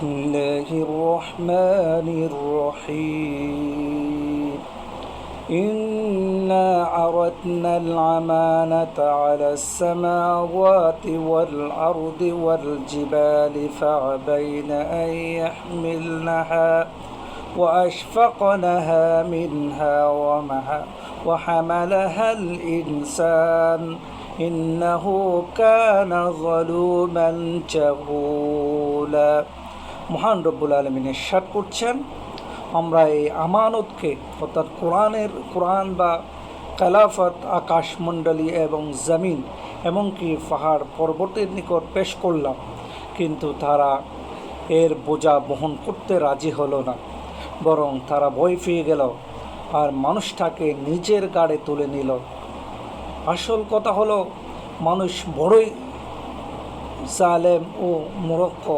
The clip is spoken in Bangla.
بسم الله الرحمن الرحيم إنا عرضنا الأمانة على السماوات والأرض والجبال فأبين أن يحملنها وأشفقنها منها وحملها الإنسان إنه كان ظلوما جهولا মহান রব্বুল আলামিন ইরশাদ করছেন, আমরা এই আমানতকে অর্থাৎ কোরআন বা খেলাফত আকাশমণ্ডলী এবং জমিন এমনকি পাহাড় পর্বতের নিকট পেশ করলাম, কিন্তু তারা এর বোঝা বহন করতে রাজি হলো না, বরং তারা ভয় পেয়ে গেল আর মানুষটাকে নিজের গাড়ে তুলে নিল। আসল কথা হলো মানুষ বড়ই জালেম ও মূর্খ।